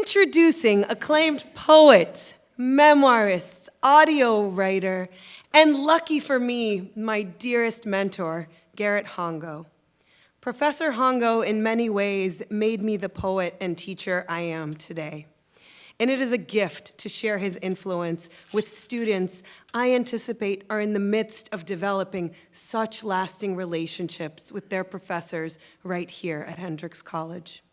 Introducing acclaimed poet, memoirist, audio writer, and lucky for me, my dearest mentor, Garrett Hongo. Professor Hongo, in many ways, made me the poet and teacher I am today. And it is a gift to share his influence with students I anticipate are in the midst of developing such lasting relationships with their professors right here at Hendrix College.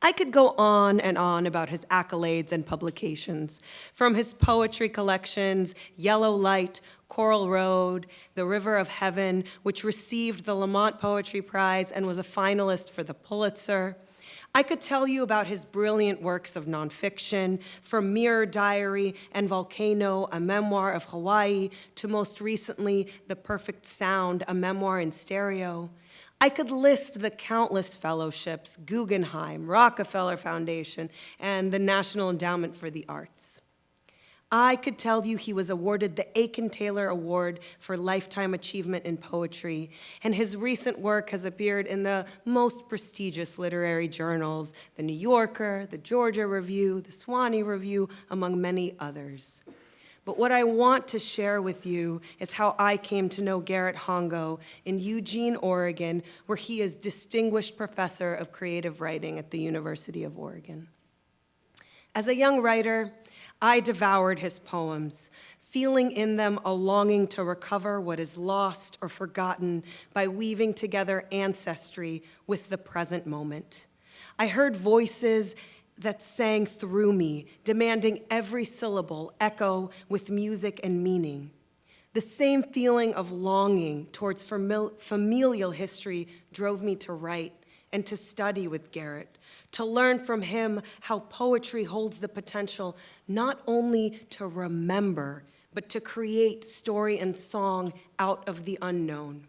I could go on and on about his accolades and publications, from his poetry collections, Yellow Light, Coral Road, The River of Heaven, which received the Lamont Poetry Prize and was a finalist for the Pulitzer. I could tell you about his brilliant works of nonfiction, from Mirror Diary and Volcano, a memoir of Hawaiʻi, to most recently, The Perfect Sound, a memoir in stereo. I could list the countless fellowships, Guggenheim, Rockefeller Foundation, and the National Endowment for the Arts. I could tell you he was awarded the Aiken Taylor Award for Lifetime Achievement in Poetry, and his recent work has appeared in the most prestigious literary journals, The New Yorker, the Georgia Review, the Sewanee Review, among many others. But what I want to share with you is how I came to know Garrett Hongo in Eugene, Oregon, where he is Distinguished Professor of Creative Writing at the University of Oregon. As a young writer, I devoured his poems, feeling in them a longing to recover what is lost or forgotten by weaving together ancestry with the present moment. I heard voices that sang through me, demanding every syllable echo with music and meaning. The same feeling of longing towards familial history drove me to write and to study with Garrett, to learn from him how poetry holds the potential not only to remember, but to create story and song out of the unknown.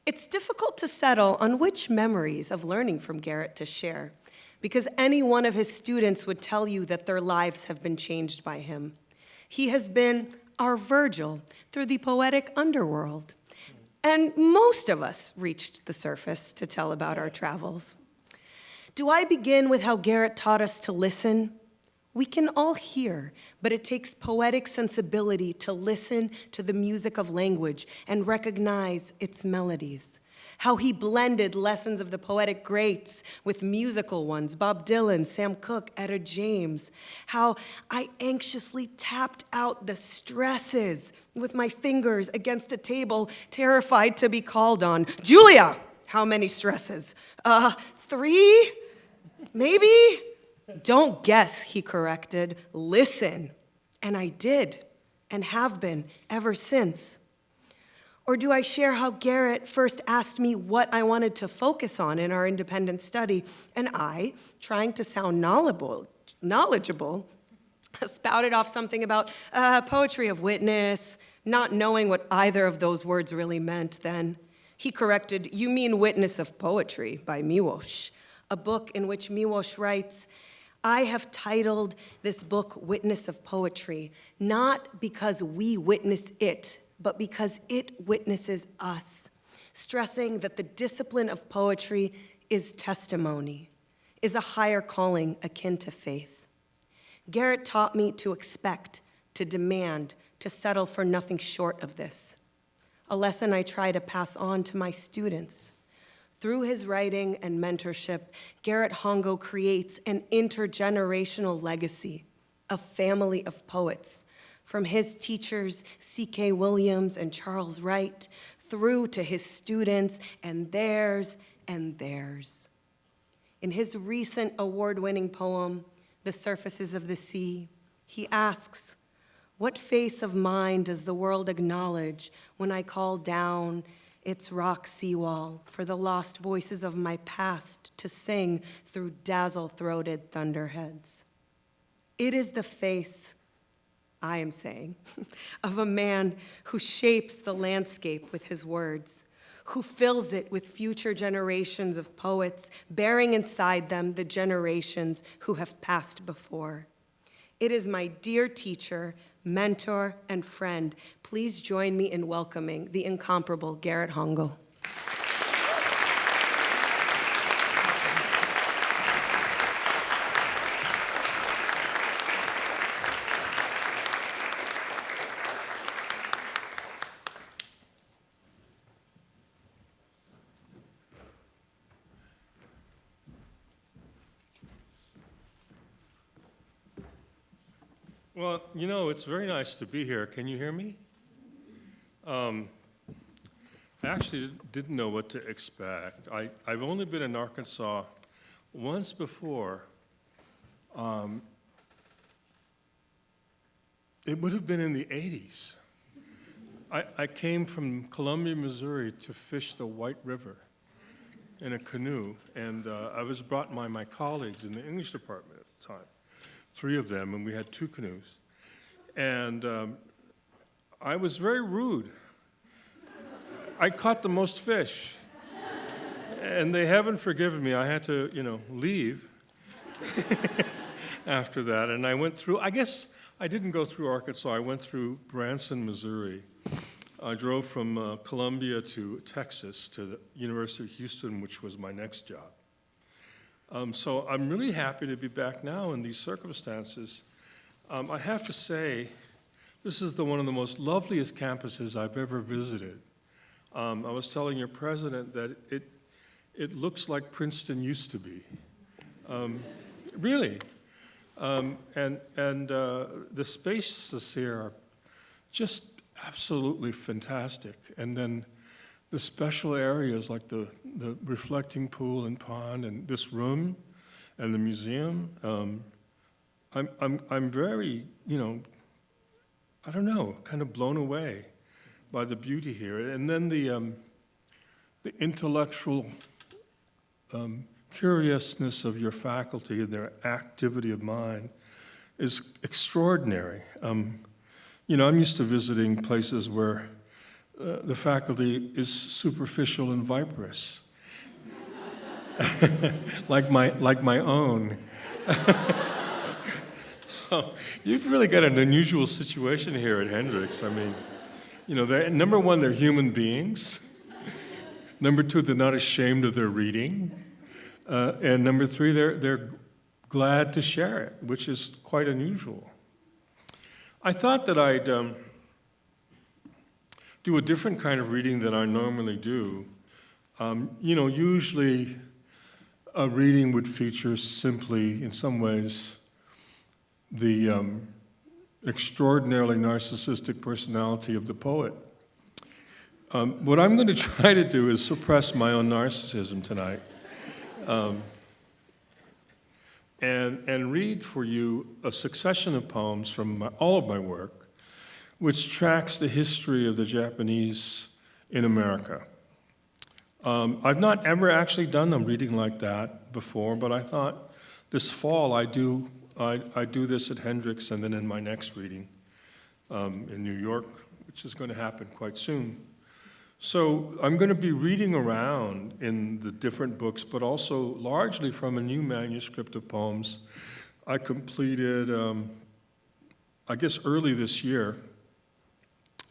It's difficult to settle on which memories of learning from Garrett to share, because any one of his students would tell you that their lives have been changed by him. He has been our Virgil through the poetic underworld, and most of us reached the surface to tell about our travels. Do I begin with how Garrett taught us to listen? We can all hear, but it takes poetic sensibility to listen to the music of language and recognize its melodies. How he blended lessons of the poetic greats with musical ones, Bob Dylan, Sam Cooke, Etta James. How I anxiously tapped out the stresses with my fingers against a table, terrified to be called on. Julia, how many stresses? 3, maybe? Don't guess, he corrected. Listen. And I did, and have been ever since. Or do I share how Garrett first asked me what I wanted to focus on in our independent study, and I, trying to sound knowledgeable, spouted off something about poetry of witness, not knowing what either of those words really meant then. He corrected, "You mean Witness of Poetry" by Miłosz, a book in which Miłosz writes, "I have titled this book Witness of Poetry, not because we witness it, but because it witnesses us," stressing that the discipline of poetry is testimony, is a higher calling akin to faith. Garrett taught me to expect, to demand, to settle for nothing short of this, a lesson I try to pass on to my students. Through his writing and mentorship, Garrett Hongo creates an intergenerational legacy, a family of poets, from his teachers, C.K. Williams and Charles Wright, through to his students and theirs and theirs. In his recent award-winning poem, The Surfaces of the Sea, he asks, "What face of mine does the world acknowledge when I call down its rock seawall for the lost voices of my past to sing through dazzle-throated thunderheads?" It is the face, I am saying, of a man who shapes the landscape with his words, who fills it with future generations of poets, bearing inside them the generations who have passed before. It is my dear teacher, mentor, and friend. Please join me in welcoming the incomparable Garrett Hongo. Well, you know, it's very nice to be here. Can you hear me? I actually didn't know what to expect. I've only been in Arkansas once before. It would have been in the 80s. I came from Columbia, Missouri to fish the White River in a canoe, and I was brought by my colleagues in the English department at the time, 3 of them, and we had 2 canoes. And I was very rude. I caught the most fish, and they haven't forgiven me. I had to, leave after that, and I went through, I guess I didn't go through Arkansas. I went through Branson, Missouri. I drove from Columbia to Texas to the University of Houston, which was my next job. So I'm really happy to be back now in these circumstances. I have to say, this is one of the most loveliest campuses I've ever visited. I was telling your president that it looks like Princeton used to be. Really. And the spaces here are just absolutely fantastic. And then the special areas like the reflecting pool and pond and this room and the museum, I'm very, I don't know, kind of blown away by the beauty here. And then the intellectual curiousness of your faculty and their activity of mind is extraordinary. I'm used to visiting places where the faculty is superficial and viperous, like my own. So you've really got an unusual situation here at Hendrix. I mean, number one, they're human beings. Number 2, they're not ashamed of their reading. And number 3, they're glad to share it, which is quite unusual. I thought that I'd do a different kind of reading than I normally do. Usually a reading would feature simply, in some ways, the extraordinarily narcissistic personality of the poet. What I'm going to try to do is suppress my own narcissism tonight. And read for you a succession of poems from all of my work, which tracks the history of the Japanese in America. I've not ever actually done a reading like that before, but I thought this fall I do this at Hendrix and then in my next reading in New York, which is going to happen quite soon. So I'm going to be reading around in the different books, but also largely from a new manuscript of poems I completed, I guess, early this year,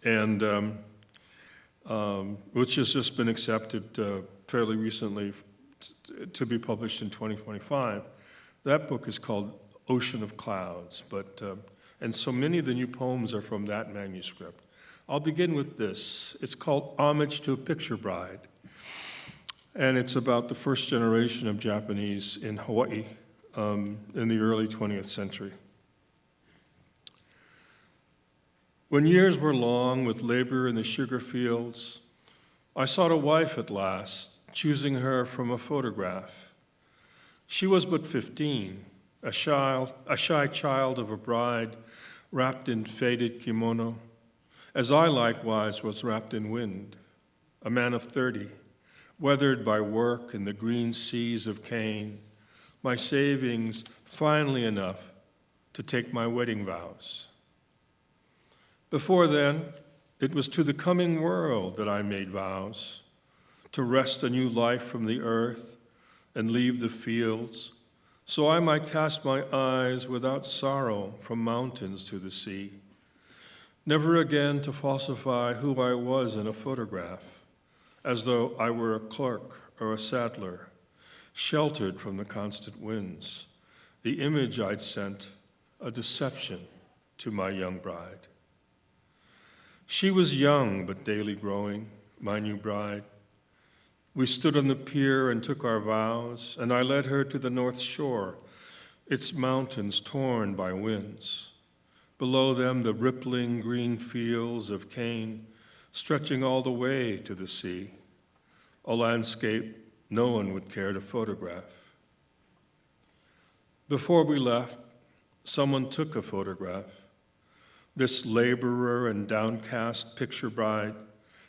and which has just been accepted fairly recently to be published in 2025. That book is called Ocean of Clouds, and so many of the new poems are from that manuscript. I'll begin with this. It's called Homage to a Picture Bride, and it's about the first generation of Japanese in Hawaii in the early 20th century. When years were long with labor in the sugar fields, I sought a wife at last, choosing her from a photograph. She was but 15, a shy child of a bride wrapped in faded kimono, as I likewise was wrapped in wind, a man of 30, weathered by work in the green seas of cane, my savings finally enough to take my wedding vows. Before then, it was to the coming world that I made vows, to wrest a new life from the earth and leave the fields, so I might cast my eyes without sorrow from mountains to the sea, never again to falsify who I was in a photograph, as though I were a clerk or a saddler, sheltered from the constant winds, the image I'd sent a deception to my young bride. She was young but daily growing, my new bride. We stood on the pier and took our vows, and I led her to the North Shore, its mountains torn by winds. Below them, the rippling green fields of cane stretching all the way to the sea, a landscape no one would care to photograph. Before we left, someone took a photograph. This laborer and downcast picture bride,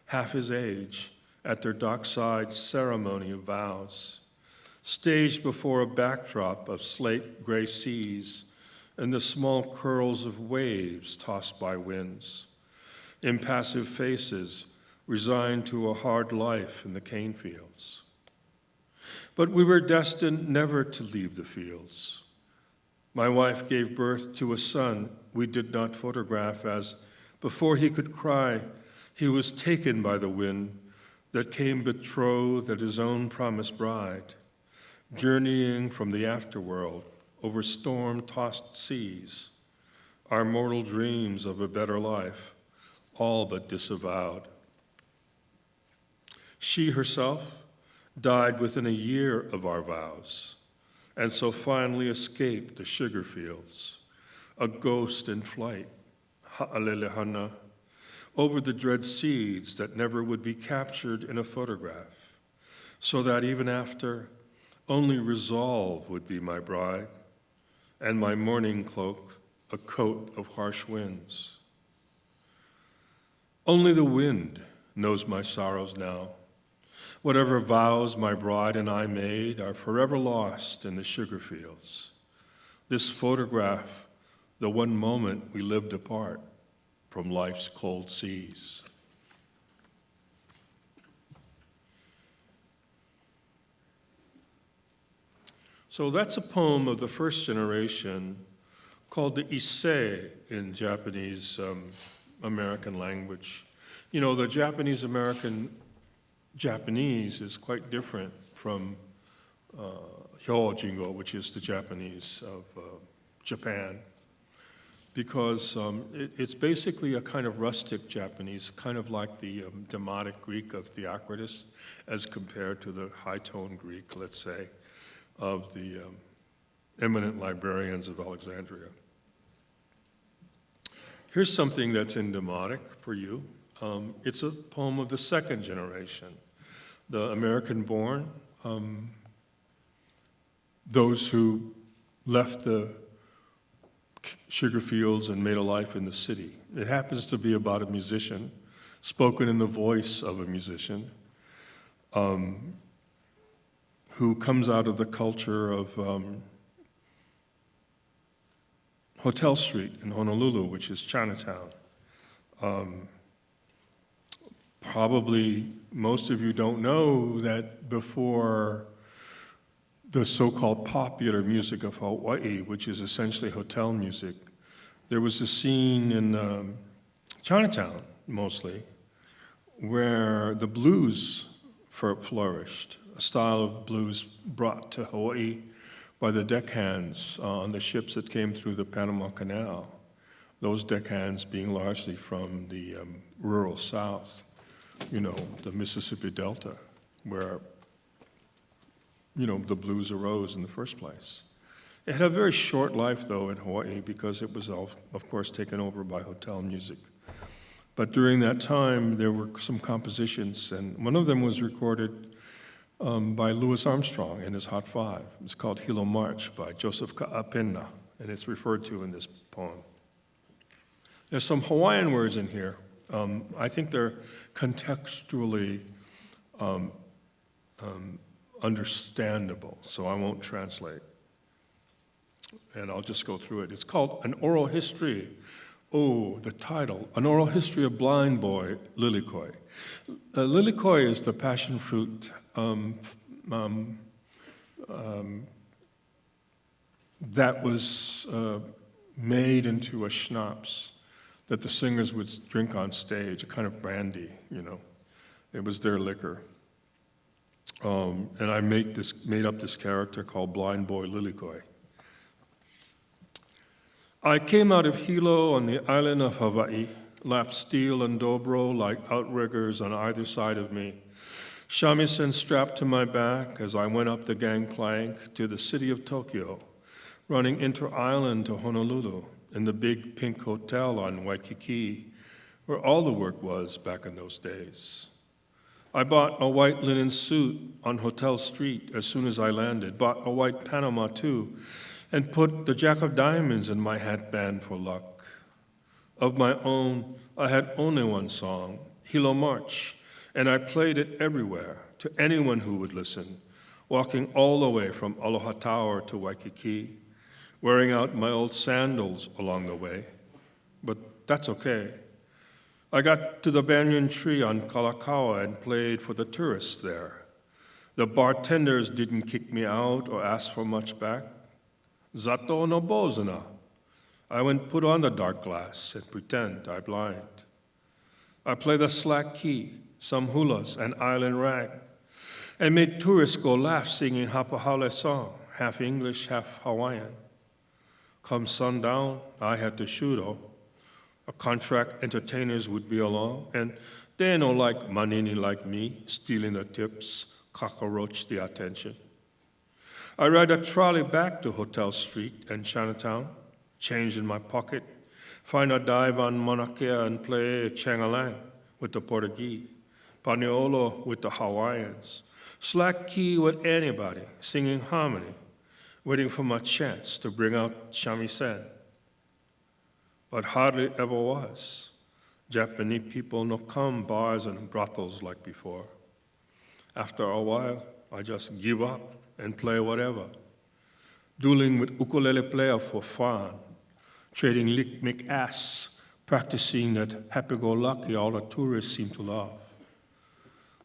half his age, at their dockside ceremony of vows, staged before a backdrop of slate gray seas and the small curls of waves tossed by winds, impassive faces resigned to a hard life in the cane fields. But we were destined never to leave the fields. My wife gave birth to a son we did not photograph, as before he could cry, he was taken by the wind that came betrothed at his own promised bride, journeying from the afterworld over storm-tossed seas, our mortal dreams of a better life, all but disavowed. She herself died within a year of our vows, and so finally escaped the sugar fields, a ghost in flight, ha'alelehana, over the dread seeds that never would be captured in a photograph, so that even after, only resolve would be my bride, and my mourning cloak a coat of harsh winds. Only the wind knows my sorrows now. Whatever vows my bride and I made are forever lost in the sugar fields. This photograph, the one moment we lived apart from life's cold seas. So that's a poem of the first generation called the Issei in Japanese American language. You know, the Japanese is quite different from Hyōjingo, which is the Japanese of Japan, because it's basically a kind of rustic Japanese, kind of like the demotic Greek of Theocritus, as compared to the high-tone Greek, let's say, of the eminent librarians of Alexandria. Here's something that's in demotic for you. It's a poem of the second generation, the American-born, those who left the sugar fields and made a life in the city. It happens to be about a musician, spoken in the voice of a musician, who comes out of the culture of Hotel Street in Honolulu, which is Chinatown. Probably most of you don't know that before the so-called popular music of Hawaii, which is essentially hotel music, there was a scene in Chinatown, mostly, where the blues flourished, a style of blues brought to Hawaii by the deckhands on the ships that came through the Panama Canal, those deckhands being largely from the rural South, you know, the Mississippi Delta, where, you know, the blues arose in the first place. It had a very short life, though, in Hawaii, because it was, of course, taken over by hotel music. But during that time, there were some compositions, and one of them was recorded by Louis Armstrong in his Hot Five. It's called Hilo March by Joseph Ka'apena, and it's referred to in this poem. There's some Hawaiian words in here. I think they're contextually understandable, so I won't translate. And I'll just go through it. It's called An Oral History. Oh, the title, An Oral History of Blind Boy Lilikoi. Lilikoi is the passion fruit that was made into a schnapps that the singers would drink on stage, a kind of brandy, you know. It was their liquor. And I made up this character called Blind Boy Lilikoi. I came out of Hilo on the island of Hawaii, lapped steel and dobro like outriggers on either side of me, shamisen strapped to my back as I went up the gangplank to the city of Tokyo, running inter-island to Honolulu in the big pink hotel on Waikiki, where all the work was back in those days. I bought a white linen suit on Hotel Street as soon as I landed, bought a white Panama too, and put the Jack of Diamonds in my hatband for luck. Of my own, I had only one song, Hilo March, and I played it everywhere to anyone who would listen, walking all the way from Aloha Tower to Waikiki, wearing out my old sandals along the way. But that's okay. I got to the banyan tree on Kalakaua and played for the tourists there. The bartenders didn't kick me out or ask for much back. Zato no bozana. I went put on the dark glass and pretend I blind. I played the slack key, some hulas, and island rag, and made tourists go laugh singing Hapahale song, half English, half Hawaiian. Come sundown, I had to shoot. A contract entertainers would be along, and they no like manini like me, stealing the tips, cockroach the attention. I ride a trolley back to Hotel Street and Chinatown, change in my pocket, find a dive on Mauna Kea and play changalang with the Portuguese, paniolo with the Hawaiians, slack key with anybody, singing harmony, waiting for my chance to bring out shamisen. But hardly ever was. Japanese people no come bars and brothels like before. After a while, I just give up and play whatever. Dueling with ukulele player for fun, trading lick ass, practicing that happy-go-lucky all the tourists seem to love.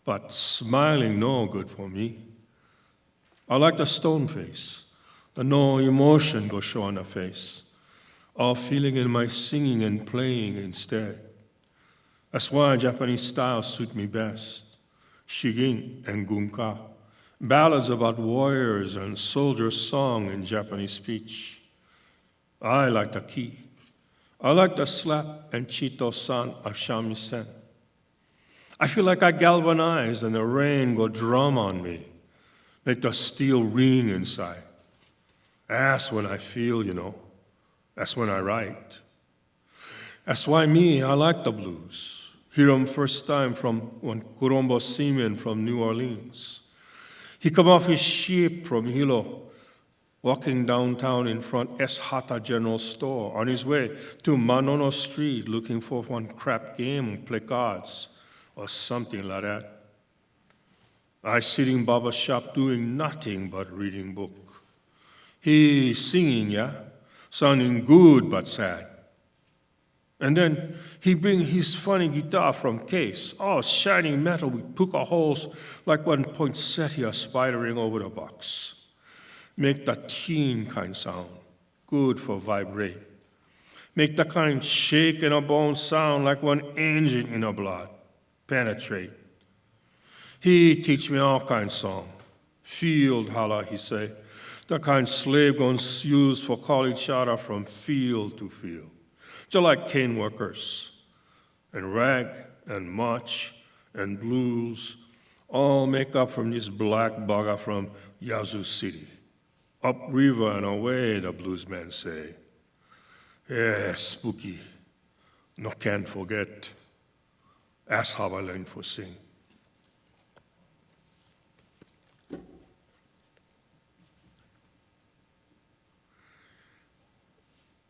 But smiling no good for me. I like the stone face, the no emotion go show on the face, all feeling in my singing and playing instead. That's why Japanese styles suit me best. Shigin and gunka, ballads about warriors and soldiers' song in Japanese speech. I like the ki. I like the slap and chito-san of shamisen. I feel like I galvanize and the rain go drum on me, make the steel ring inside. That's when I feel, That's when I write. That's why me, I like the blues. Hear 'em first time from one Kurombo seaman from New Orleans. He come off his ship from Hilo, walking downtown in front S. Hata General Store, on his way to Manono Street looking for one crap game, play cards, or something like that. I sitting barber shop doing nothing but reading book. He singing, sounding good but sad. And then he bring his funny guitar from case, all shining metal with puka holes like one poinsettia spidering over the box. Make the teen kind sound, good for vibrate. Make the kind shake in a bone sound like one engine in a blood, penetrate. He teach me all kind song, field holla, he say, the kind slave guns use for calling shara from field to field. Just like cane workers, and rag, and march, and blues, all make up from this black bugger from Yazoo City. Upriver and away, the bluesmen say. Yeah, spooky, no can forget. That's how I learned for sing.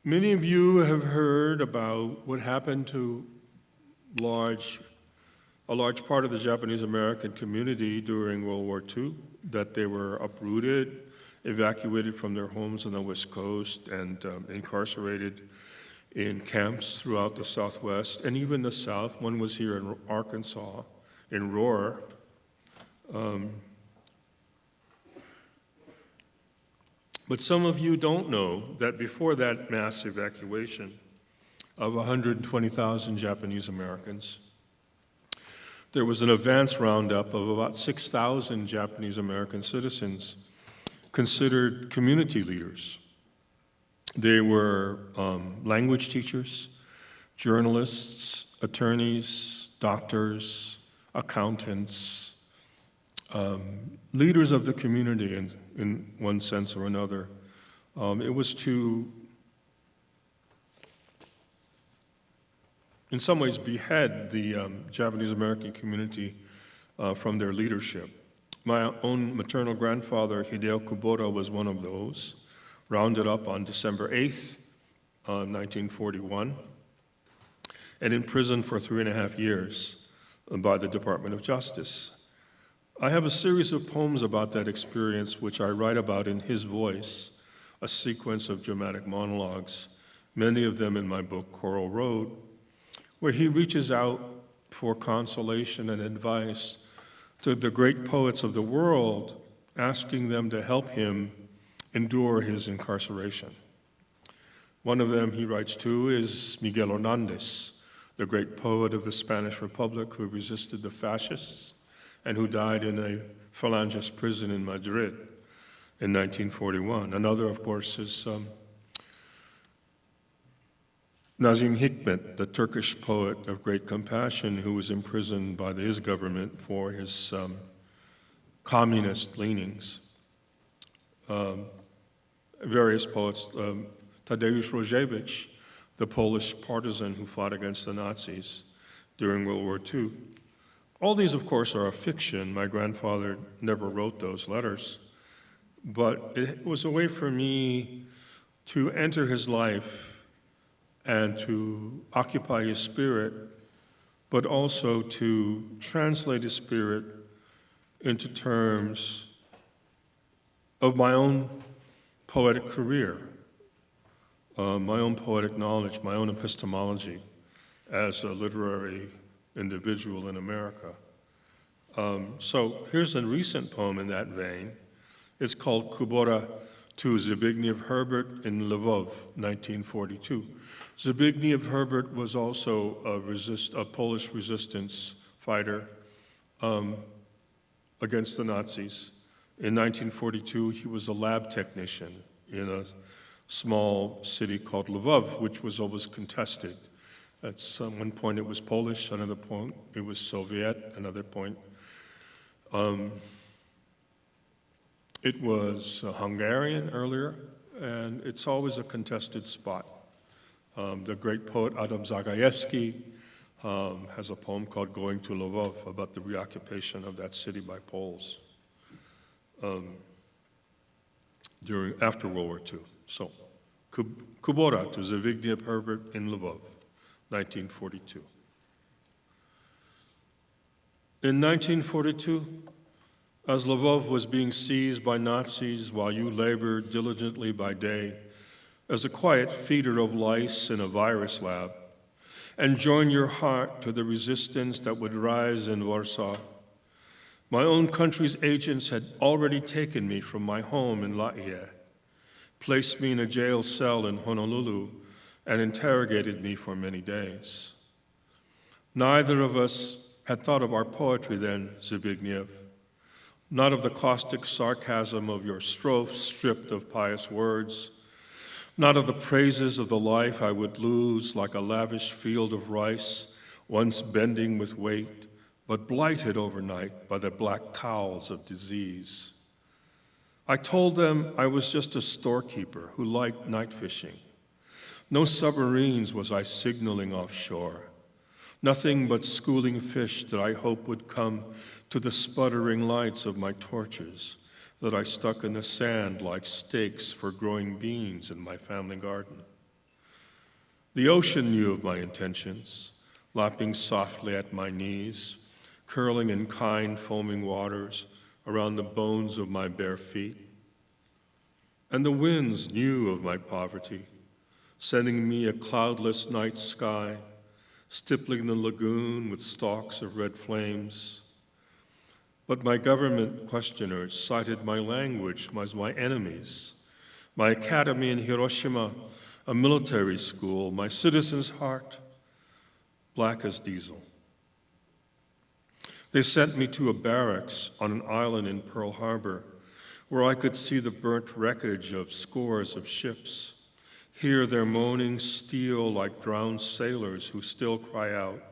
Many of you have heard about what happened to a large part of the Japanese American community during World War II, that they were uprooted, evacuated from their homes on the West Coast, and incarcerated in camps throughout the Southwest, and even the South. One was here in Arkansas, in Roar. But some of you don't know that before that mass evacuation of 120,000 Japanese Americans, there was an advance roundup of about 6,000 Japanese American citizens considered community leaders. They were language teachers, journalists, attorneys, doctors, accountants, leaders of the community in one sense or another, It was to, in some ways, behead the Japanese-American community from their leadership. My own maternal grandfather, Hideo Kubota, was one of those, rounded up on December 8th, 1941, and imprisoned for 3.5 years by the Department of Justice. I have a series of poems about that experience, which I write about in his voice, a sequence of dramatic monologues, many of them in my book, Coral Road, where he reaches out for consolation and advice to the great poets of the world, asking them to help him endure his incarceration. One of them he writes to is Miguel Hernández, the great poet of the Spanish Republic who resisted the fascists and who died in a Falangist prison in Madrid in 1941. Another, of course, is Nazim Hikmet, the Turkish poet of great compassion who was imprisoned by his government for his communist leanings. Various poets, Tadeusz Różewicz, the Polish partisan who fought against the Nazis during World War II. All these, of course, are a fiction. My grandfather never wrote those letters, but it was a way for me to enter his life and to occupy his spirit, but also to translate his spirit into terms of my own poetic career, my own poetic knowledge, my own epistemology as a literary individual in America. So here's a recent poem in that vein. It's called Kubota to Zbigniew Herbert in Lvov, 1942. Zbigniew Herbert was also a Polish resistance fighter against the Nazis. In 1942, he was a lab technician in a small city called Lvov, which was always contested. At one point it was Polish, another point it was Soviet, another point it was Hungarian earlier, and it's always a contested spot. The great poet Adam Zagajewski has a poem called Going to Lvov about the reoccupation of that city by Poles after World War II. So, Kubota to Zbigniew Herbert in Lvov, 1942. In 1942, as Lvov was being seized by Nazis while you labored diligently by day as a quiet feeder of lice in a virus lab, and join your heart to the resistance that would rise in Warsaw, my own country's agents had already taken me from my home in Laie, placed me in a jail cell in Honolulu, and interrogated me for many days. Neither of us had thought of our poetry then, Zbigniew, not of the caustic sarcasm of your strophes stripped of pious words, not of the praises of the life I would lose like a lavish field of rice, once bending with weight, but blighted overnight by the black cowls of disease. I told them I was just a storekeeper who liked night fishing. No submarines was I signaling offshore. Nothing but schooling fish that I hoped would come to the sputtering lights of my torches that I stuck in the sand like stakes for growing beans in my family garden. The ocean knew of my intentions, lapping softly at my knees, curling in kind foaming waters around the bones of my bare feet. And the winds knew of my poverty, sending me a cloudless night sky, stippling the lagoon with stalks of red flames. But my government questioners cited my language as my enemies, my academy in Hiroshima, a military school, my citizen's heart, black as diesel. They sent me to a barracks on an island in Pearl Harbor where I could see the burnt wreckage of scores of ships, hear their moaning steel like drowned sailors who still cry out,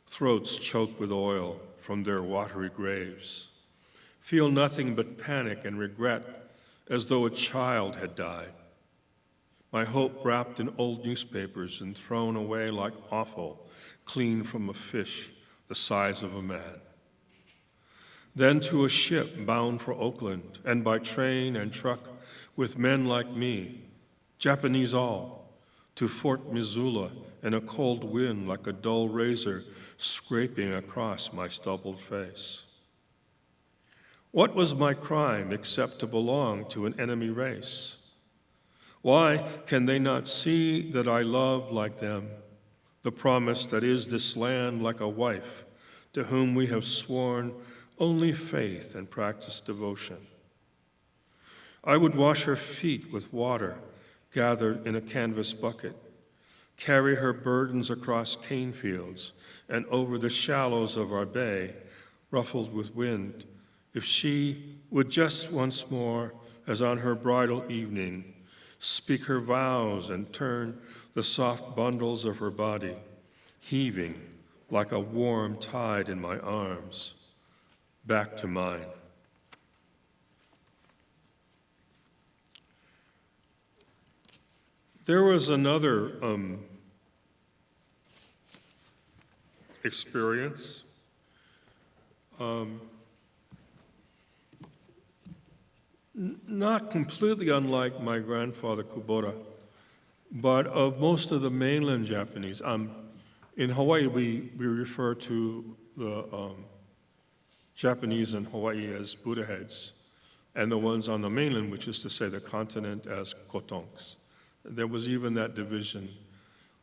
throats choked with oil from their watery graves, feel nothing but panic and regret as though a child had died. My hope wrapped in old newspapers and thrown away like offal, clean from a fish the size of a man. Then to a ship bound for Oakland, and by train and truck with men like me, Japanese all, to Fort Missoula in a cold wind like a dull razor scraping across my stubbled face. What was my crime except to belong to an enemy race? Why can they not see that I love like them, the promise that is this land like a wife to whom we have sworn only faith and practiced devotion? I would wash her feet with water gathered in a canvas bucket, carry her burdens across cane fields and over the shallows of our bay, ruffled with wind, if she would just once more, as on her bridal evening, speak her vows and turn the soft bundles of her body, heaving like a warm tide in my arms, back to mine. There was another experience. Not completely unlike my grandfather Kubota, but of most of the mainland Japanese. In Hawaii, we refer to the Japanese in Hawaii as Buddha heads, and the ones on the mainland, which is to say the continent, as kotonks. There was even that division,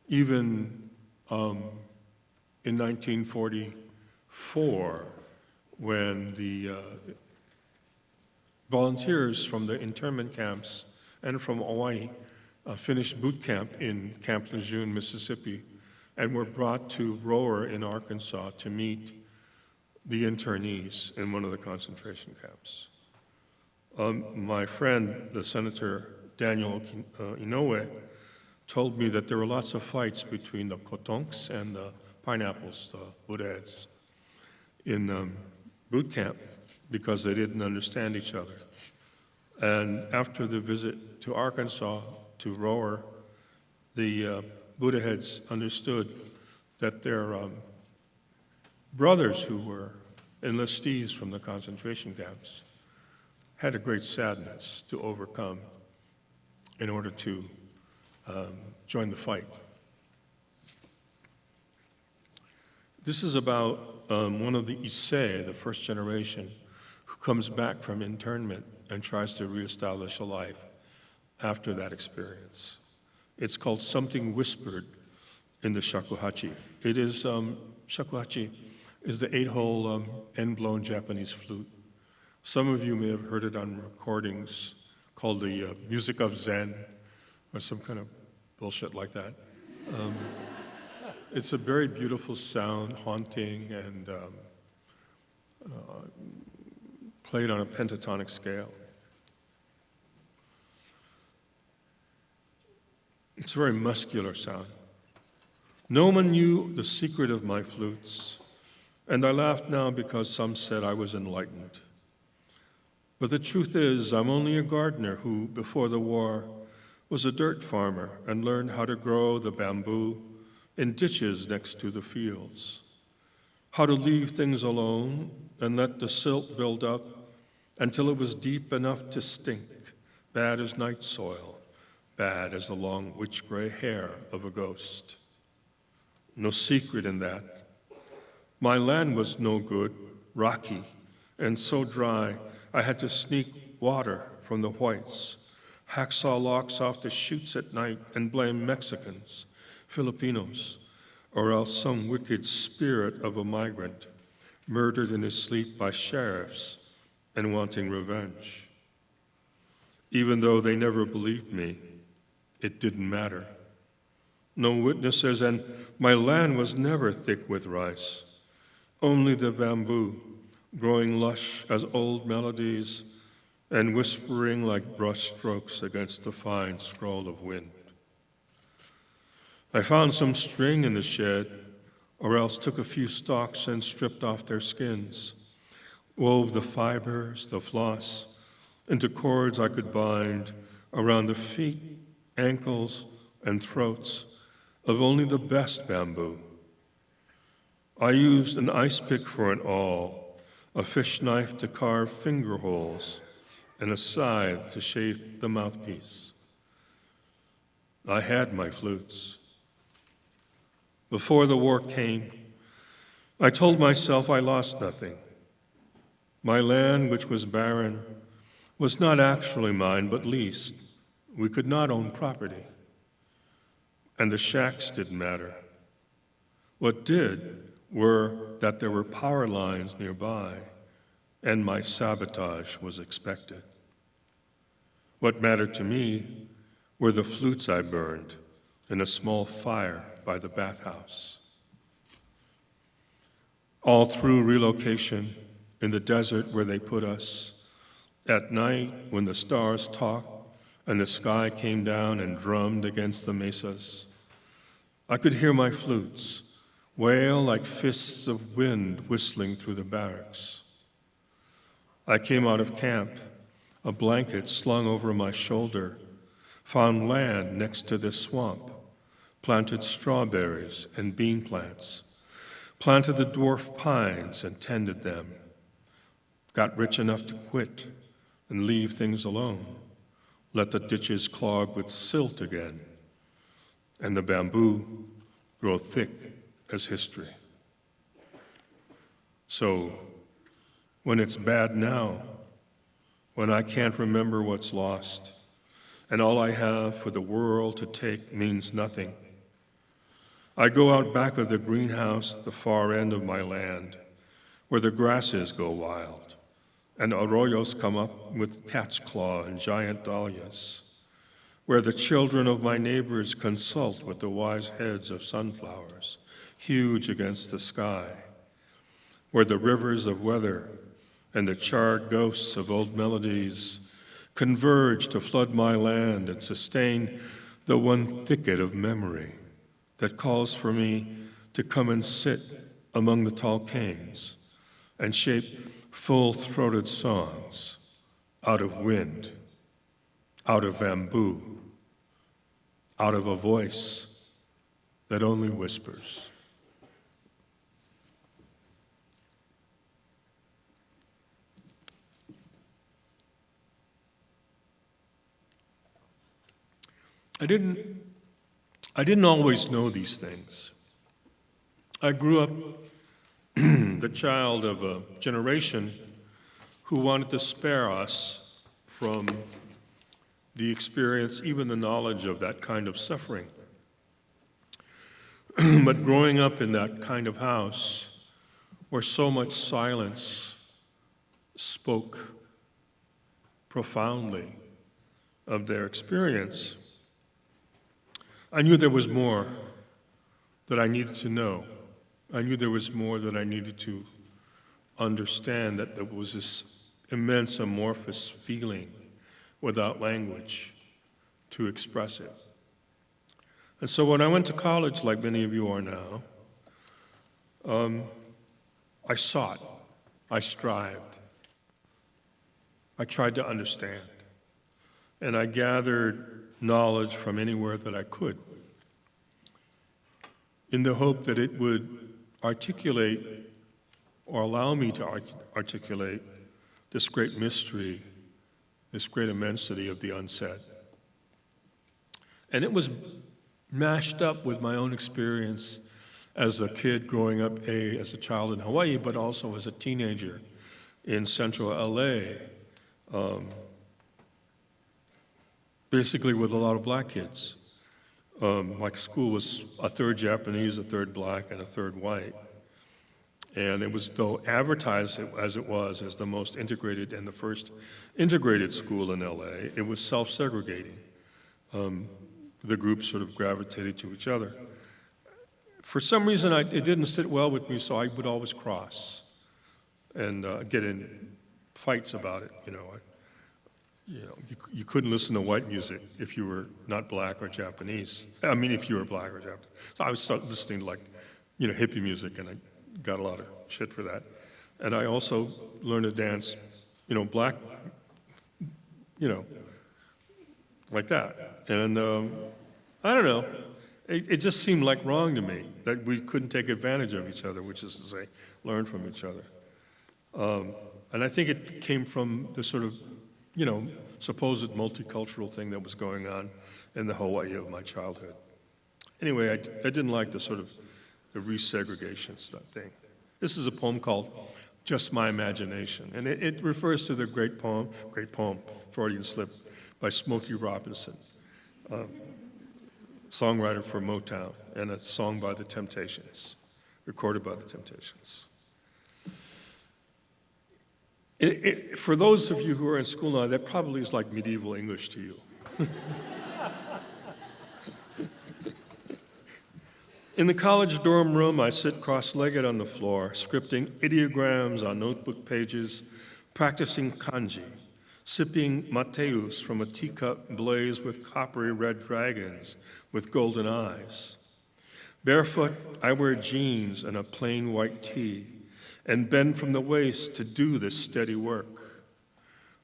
even in 1944, when the volunteers from the internment camps and from Hawaii finished boot camp in Camp Lejeune, Mississippi, and were brought to Rower in Arkansas to meet the internees in one of the concentration camps. My friend, the Senator Daniel Inoue, told me that there were lots of fights between the kotonks and the pineapples, the Buddhaheads, in boot camp because they didn't understand each other. And after the visit to Arkansas, to Rower, the Buddhaheads understood that their brothers who were enlistees from the concentration camps had a great sadness to overcome in order to join the fight. This is about one of the Issei, the first generation, who comes back from internment and tries to reestablish a life after that experience. It's called Something Whispered in the shakuhachi. It is, shakuhachi is the 8-hole end-blown Japanese flute. Some of you may have heard it on recordings called the Music of Zen, or some kind of bullshit like that. It's a very beautiful sound, haunting, and played on a pentatonic scale. It's a very muscular sound. No one knew the secret of my flutes, and I laughed now because some said I was enlightened. But the truth is, I'm only a gardener who, before the war, was a dirt farmer and learned how to grow the bamboo in ditches next to the fields, how to leave things alone and let the silt build up until it was deep enough to stink, bad as night soil, bad as the long witch-gray hair of a ghost. No secret in that. My land was no good, rocky, and so dry I had to sneak water from the whites, hacksaw locks off the chutes at night and blame Mexicans, Filipinos, or else some wicked spirit of a migrant murdered in his sleep by sheriffs and wanting revenge. Even though they never believed me, it didn't matter. No witnesses, and my land was never thick with rice, only the bamboo, growing lush as old melodies and whispering like brush strokes against the fine scroll of wind. I found some string in the shed, or else took a few stalks and stripped off their skins, wove the fibers, the floss, into cords I could bind around the feet, ankles, and throats of only the best bamboo. I used an ice pick for an awl, a fish knife to carve finger holes, and a scythe to shape the mouthpiece. I had my flutes. Before the war came, I told myself I lost nothing. My land, which was barren, was not actually mine, but leased. We could not own property. And the shacks didn't matter. What did were that there were power lines nearby, and my sabotage was expected. What mattered to me were the flutes I burned in a small fire by the bathhouse. All through relocation, in the desert where they put us, at night when the stars talked and the sky came down and drummed against the mesas, I could hear my flutes wail like fists of wind whistling through the barracks. I came out of camp, a blanket slung over my shoulder, found land next to this swamp, planted strawberries and bean plants, planted the dwarf pines and tended them, got rich enough to quit and leave things alone, let the ditches clog with silt again, and the bamboo grow thick as history. So, when it's bad now, when I can't remember what's lost, and all I have for the world to take means nothing, I go out back of the greenhouse at the far end of my land, where the grasses go wild, and arroyos come up with cat's claw and giant dahlias, where the children of my neighbors consult with the wise heads of sunflowers, huge against the sky, where the rivers of weather and the charred ghosts of old melodies converge to flood my land and sustain the one thicket of memory that calls for me to come and sit among the tall canes and shape full-throated songs out of wind, out of bamboo, out of a voice that only whispers. I didn't always know these things. I grew up the child of a generation who wanted to spare us from the experience, even the knowledge of that kind of suffering. But growing up in that kind of house where so much silence spoke profoundly of their experience, I knew there was more that I needed to know. I knew there was more that I needed to understand, that there was this immense amorphous feeling without language to express it. And so when I went to college, like many of you are now, I sought, I strived, I tried to understand, and I gathered knowledge from anywhere that I could, in the hope that it would articulate or allow me to articulate this great mystery, this great immensity of the unsaid. And it was mashed up with my own experience as a kid growing up, as a child in Hawaii, but also as a teenager in central LA, basically with a lot of black kids. My school was a third Japanese, a third black, and a third white. And it was, though advertised as it was as the most integrated and the first integrated school in LA, it was self-segregating. The groups sort of gravitated to each other. For some reason, it didn't sit well with me, so I would always cross and get in fights about it. You couldn't listen to white music if you were not black or Japanese. I mean, if you were black or Japanese. So I would start listening to hippie music, and I got a lot of shit for that. And I also learned to dance, black like that. And I don't know, it just seemed like wrong to me that we couldn't take advantage of each other, which is to say, learn from each other. And I think it came from the sort of, supposed multicultural thing that was going on in the Hawaii of my childhood. Anyway, I didn't like the sort of the resegregation stuff thing. This is a poem called Just My Imagination, and it refers to the great poem, Freudian slip, by Smokey Robinson, songwriter for Motown, and a song by the Temptations, recorded by the Temptations. For those of you who are in school now, that probably is like medieval English to you. In the college dorm room, I sit cross-legged on the floor, scripting ideograms on notebook pages, practicing kanji, sipping mateus from a teacup blazed with coppery red dragons with golden eyes. Barefoot, I wear jeans and a plain white tee, and bend from the waist to do this steady work.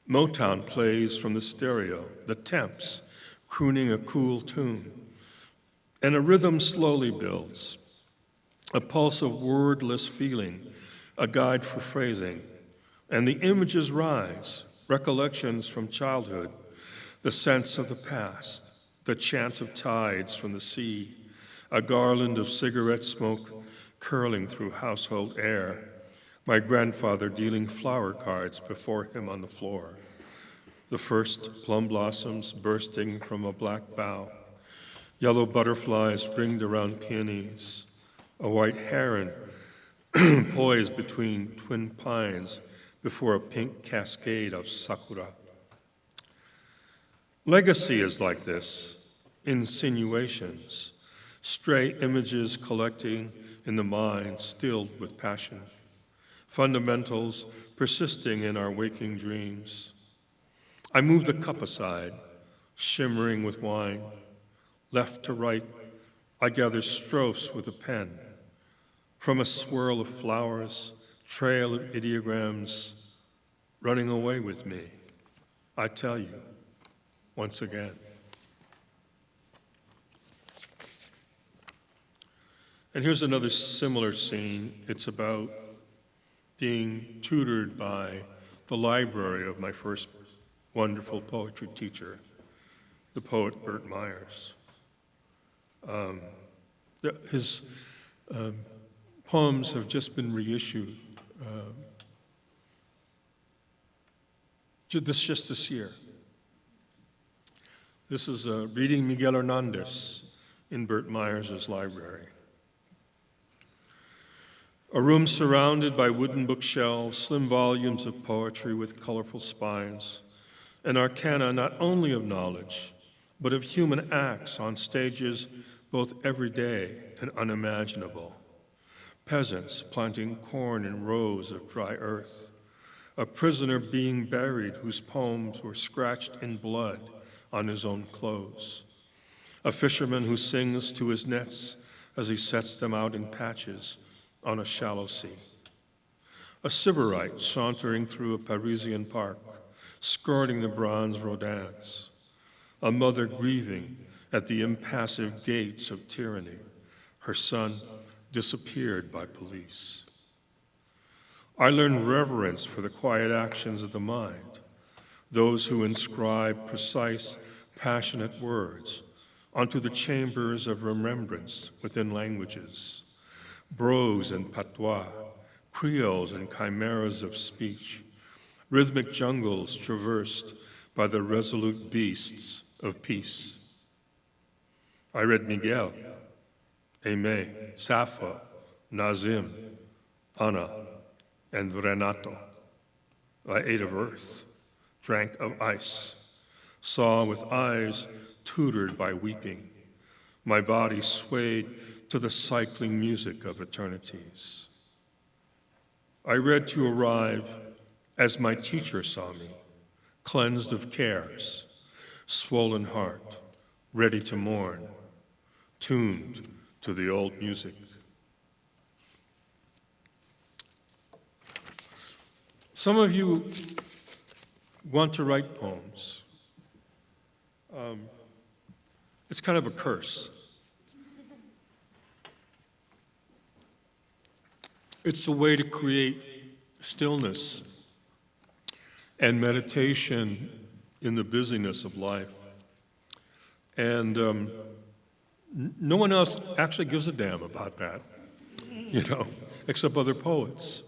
Motown plays from the stereo, the Temps, crooning a cool tune. And a rhythm slowly builds, a pulse of wordless feeling, a guide for phrasing. And the images rise, recollections from childhood, the sense of the past, the chant of tides from the sea, a garland of cigarette smoke curling through household air, my grandfather dealing flower cards before him on the floor, the first plum blossoms bursting from a black bough, yellow butterflies ringed around peonies, a white heron poised between twin pines before a pink cascade of sakura. Legacy is like this, insinuations, stray images collecting in the mind, stilled with passion, fundamentals persisting in our waking dreams. I move the cup aside, shimmering with wine. Left to right, I gather strophes with a pen. From a swirl of flowers, trail of ideograms, running away with me, I tell you, once again. And here's another similar scene. It's about being tutored by the library of my first wonderful poetry teacher, the poet Bert Myers. His poems have just been reissued just this year. This is reading Miguel Hernandez in Bert Myers' library. A room surrounded by wooden bookshelves, slim volumes of poetry with colorful spines, an arcana not only of knowledge, but of human acts on stages both everyday and unimaginable. Peasants planting corn in rows of dry earth, a prisoner being buried whose poems were scratched in blood on his own clothes, a fisherman who sings to his nets as he sets them out in patches on a shallow sea, a sybarite sauntering through a Parisian park, skirting the bronze Rodins, a mother grieving at the impassive gates of tyranny, her son disappeared by police. I learned reverence for the quiet actions of the mind, those who inscribe precise, passionate words onto the chambers of remembrance within languages, brogues and patois, creoles and chimeras of speech, rhythmic jungles traversed by the resolute beasts of peace. I read Miguel, Aimé, Sappho, Nazim, Anna, and Renato. I ate of earth, drank of ice, saw with eyes tutored by weeping. My body swayed to the cycling music of eternities. I read to arrive as my teacher saw me, cleansed of cares, swollen heart, ready to mourn, tuned to the old music. Some of you want to write poems. It's kind of a curse. It's a way to create stillness and meditation in the busyness of life. And no one else actually gives a damn about that, except other poets.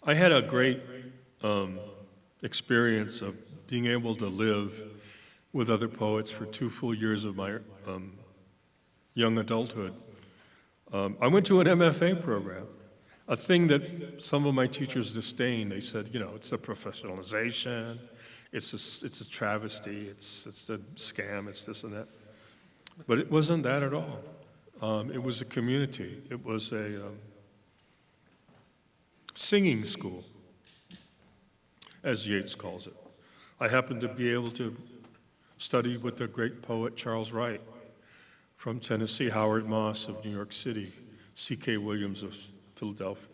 I had a great experience of being able to live with other poets for 2 full years of my young adulthood. I went to an MFA program, a thing that some of my teachers disdained. They said, it's a professionalization, it's a travesty, it's a scam, it's this and that. But it wasn't that at all. It was a community. It was a singing school, as Yeats calls it. I happened to be able to study with the great poet Charles Wright from Tennessee, Howard Moss of New York City, C.K. Williams of Philadelphia.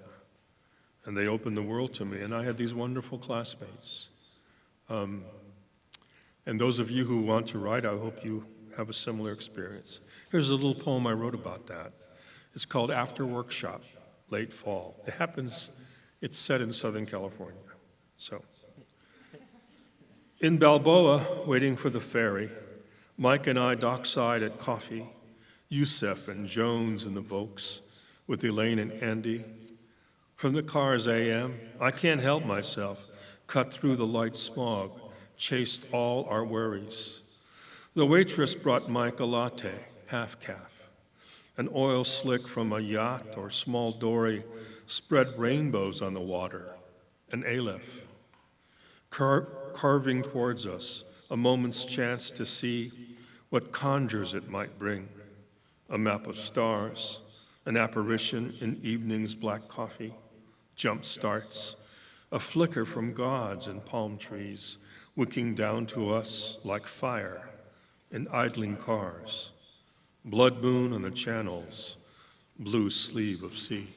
And they opened the world to me, and I had these wonderful classmates. And those of you who want to write, I hope you have a similar experience. Here's a little poem I wrote about that. It's called After Workshop, Late Fall. It's set in Southern California. So, in Balboa, waiting for the ferry, Mike and I dockside at coffee, Yusef and Jones in the Vokes, with Elaine and Andy. From the car's AM, I can't help myself, cut through the light smog, chased all our worries. The waitress brought Mike a latte, half-calf. An oil slick from a yacht or small dory spread rainbows on the water, an aleph. Carving towards us, a moment's chance to see what conjures it might bring. A map of stars, an apparition in evening's black coffee, jump starts, a flicker from gods in palm trees, wicking down to us like fire in idling cars, blood moon on the channels, blue sleeve of sea.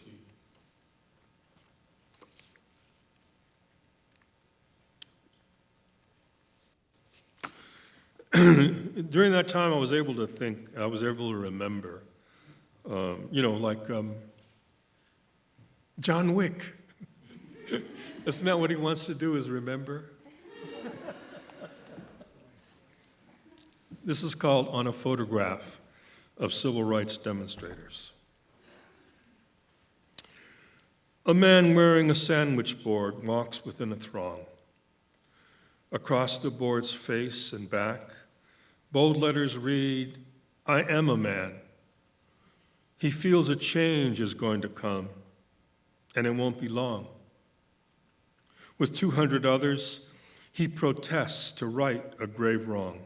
During that time, I was able to think, I was able to remember, John Wick. Isn't that what he wants to do, is remember? This is called On a Photograph of Civil Rights Demonstrators. A man wearing a sandwich board walks within a throng. Across the board's face and back, bold letters read, I am a man. He feels a change is going to come, and it won't be long. With 200 others, he protests to right a grave wrong.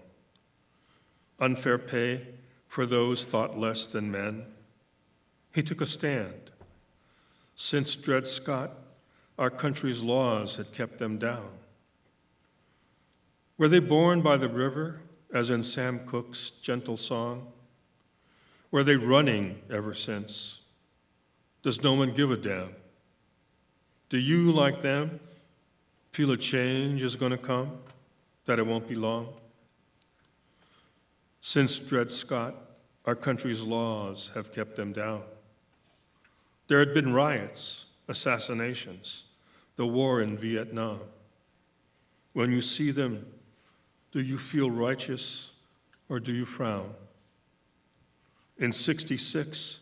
Unfair pay for those thought less than men. He took a stand. Since Dred Scott, our country's laws had kept them down. Were they born by the river, as in Sam Cooke's gentle song? Were they running ever since? Does no one give a damn? Do you, like them, feel a change is going to come, that it won't be long? Since Dred Scott, our country's laws have kept them down. There had been riots, assassinations, the war in Vietnam. When you see them, do you feel righteous or do you frown? In '66,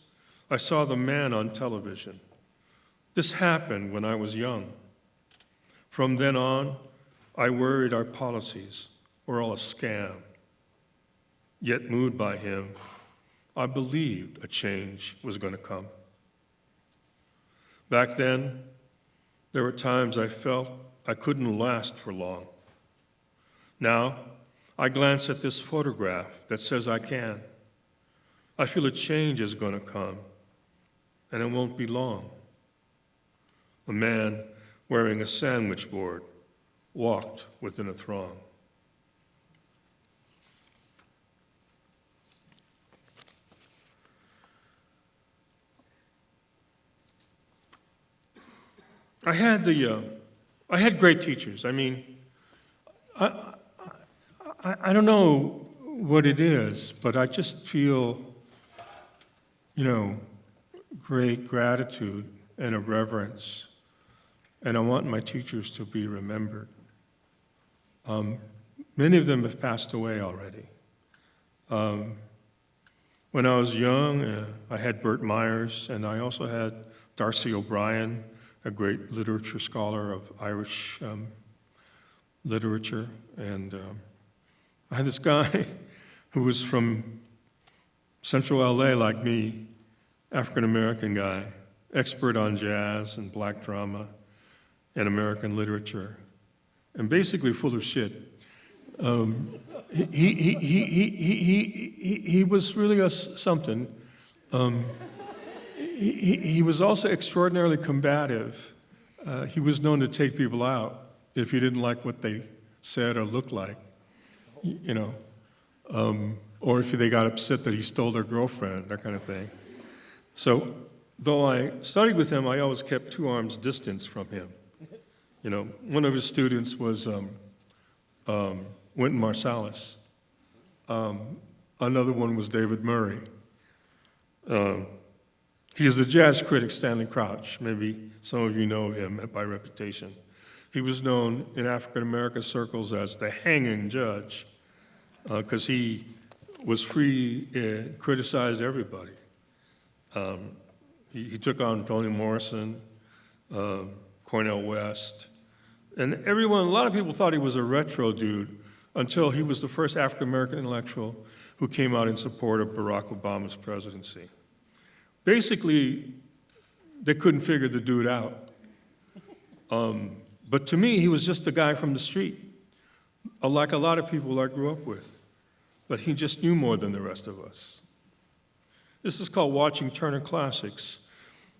I saw the man on television. This happened when I was young. From then on, I worried our policies were all a scam. Yet moved by him, I believed a change was going to come. Back then, there were times I felt I couldn't last for long. Now, I glance at this photograph that says I can. I feel a change is going to come, and it won't be long. A man wearing a sandwich board walked within a throng. I had great teachers. I mean, I don't know what it is, but I just feel, great gratitude and a reverence, and I want my teachers to be remembered. Many of them have passed away already. When I was young, I had Burt Myers, and I also had Darcy O'Brien, a great literature scholar of Irish literature, and I had this guy who was from Central LA like me, African-American guy, expert on jazz and black drama and American literature, and basically full of shit. He was really something. He was also extraordinarily combative. He was known to take people out if he didn't like what they said or looked like, or if they got upset that he stole their girlfriend, that kind of thing. So, though I studied with him, I always kept 2 arms distance from him. One of his students was Wynton Marsalis. Another one was David Murray. He is the jazz critic Stanley Crouch. Maybe some of you know him by reputation. He was known in African-American circles as the hanging judge because he was free and criticized everybody. He took on Toni Morrison, Cornel West, and a lot of people thought he was a retro dude until he was the first African-American intellectual who came out in support of Barack Obama's presidency. Basically, they couldn't figure the dude out. But to me, he was just a guy from the street, like a lot of people I grew up with. But he just knew more than the rest of us. This is called Watching Turner Classics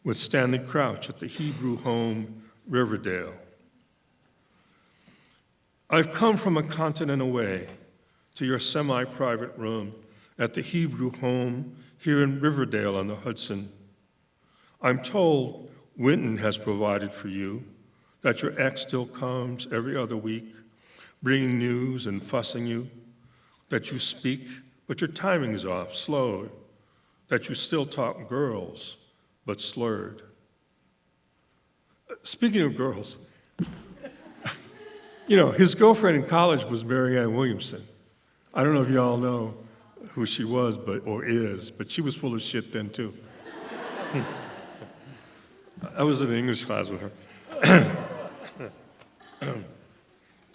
with Stanley Crouch at the Hebrew home, Riverdale. I've come from a continent away to your semi-private room at the Hebrew home here in Riverdale on the Hudson. I'm told Wynton has provided for you, that your ex still comes every other week, bringing news and fussing you, that you speak, but your timing is off, slowed, that you still talk girls, but slurred. Speaking of girls, his girlfriend in college was Marianne Williamson. I don't know if you all know who she was, or is, but she was full of shit then too. I was in an English class with her.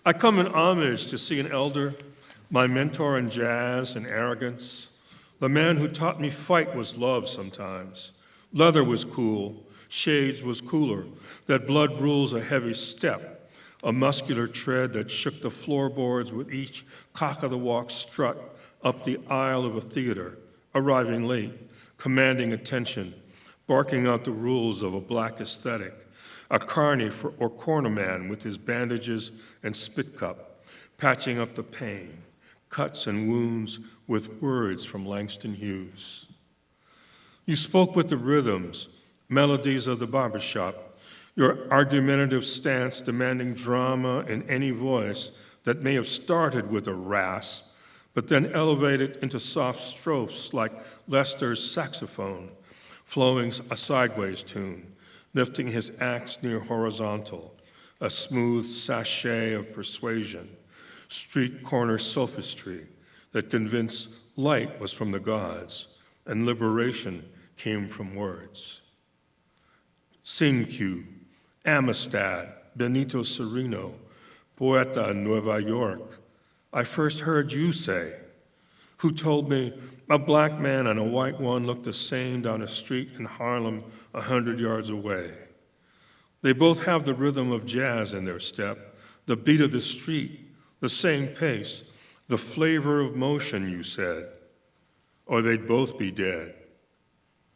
I come in homage to see an elder, my mentor in jazz and arrogance. The man who taught me fight was love sometimes. Leather was cool, shades was cooler, that blood rules a heavy step, a muscular tread that shook the floorboards with each cock-of-the-walk strut up the aisle of a theater, arriving late, commanding attention, barking out the rules of a black aesthetic, a carny or corner man with his bandages and spit cup, patching up the pain, cuts and wounds with words from Langston Hughes. You spoke with the rhythms, melodies of the barbershop, your argumentative stance demanding drama in any voice that may have started with a rasp, but then elevated into soft strophes like Lester's saxophone, flowing a sideways tune, lifting his axe near horizontal, a smooth sachet of persuasion, street corner sophistry that convinced light was from the gods and liberation came from words. Cinque, Amistad, Benito Sereno, Poeta Nueva York, I first heard you say, who told me a black man and a white one looked the same down a street in Harlem 100 yards away. They both have the rhythm of jazz in their step, the beat of the street, the same pace, the flavor of motion, you said, or they'd both be dead.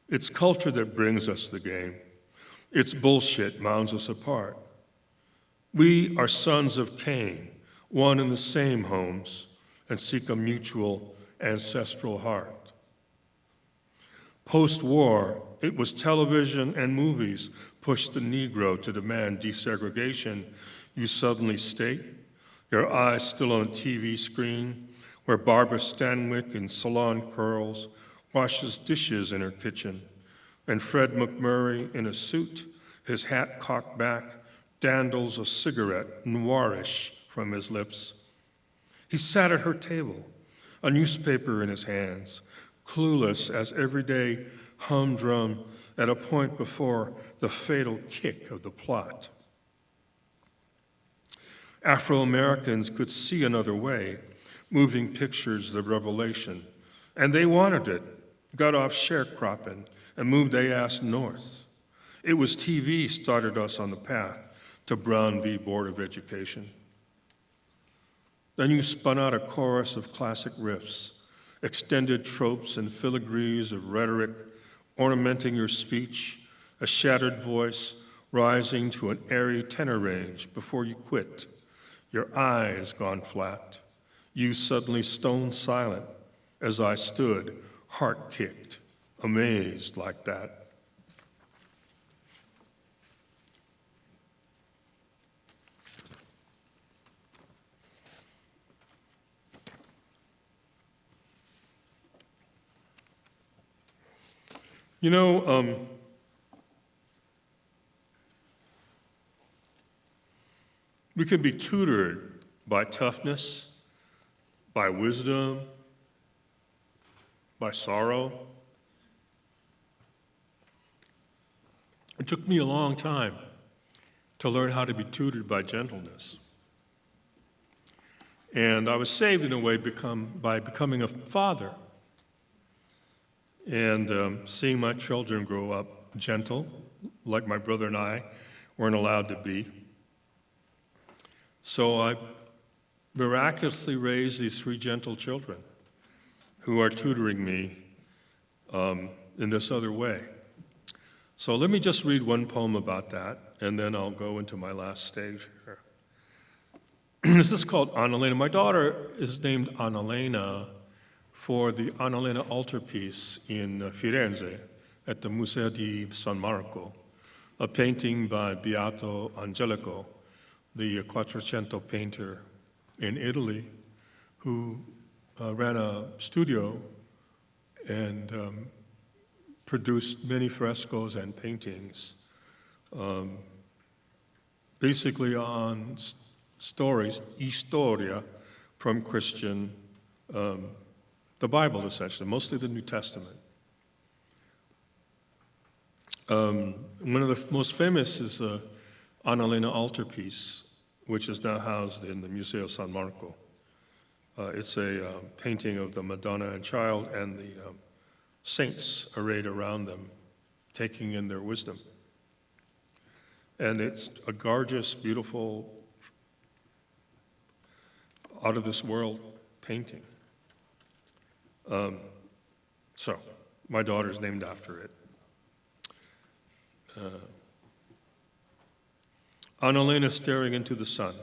It's culture that brings us the game. It's bullshit mounds us apart. We are sons of Cain, one in the same homes, and seek a mutual ancestral heart. Post-war, it was television and movies pushed the Negro to demand desegregation, you suddenly state, your eyes still on a TV screen where Barbara Stanwyck in salon curls washes dishes in her kitchen, and Fred McMurray in a suit, his hat cocked back, dandles a cigarette, noirish, from his lips. He sat at her table, a newspaper in his hands, clueless as every day humdrum at a point before the fatal kick of the plot. Afro-Americans could see another way, moving pictures of revelation, and they wanted it, got off sharecropping, and moved their ass north. It was TV started us on the path to Brown v. Board of Education. Then you spun out a chorus of classic riffs, extended tropes and filigrees of rhetoric ornamenting your speech, a shattered voice rising to an airy tenor range before you quit, your eyes gone flat, you suddenly stone silent as I stood, heart-kicked, amazed like that. You know, we can be tutored by toughness, by wisdom, by sorrow. It took me a long time to learn how to be tutored by gentleness. And I was saved in a way by becoming a father and seeing my children grow up gentle, like my brother and I weren't allowed to be. So I miraculously raised these three gentle children who are tutoring me in this other way. So let me just read one poem about that, and then I'll go into my last stage here. This is called Annalena. My daughter is named Annalena for the Annalena altarpiece in Firenze at the Museo di San Marco, a painting by Beato Angelico, the Quattrocento painter in Italy, who ran a studio and produced many frescoes and paintings, basically on stories, historia, from Christian, the Bible essentially, mostly the New Testament. One of the most famous is the Annalena altarpiece, which is now housed in the Museo San Marco. It's a painting of the Madonna and Child and the saints arrayed around them, taking in their wisdom. And it's a gorgeous, beautiful, out-of-this-world painting. So, my daughter's named after it. Annalena staring into the sun.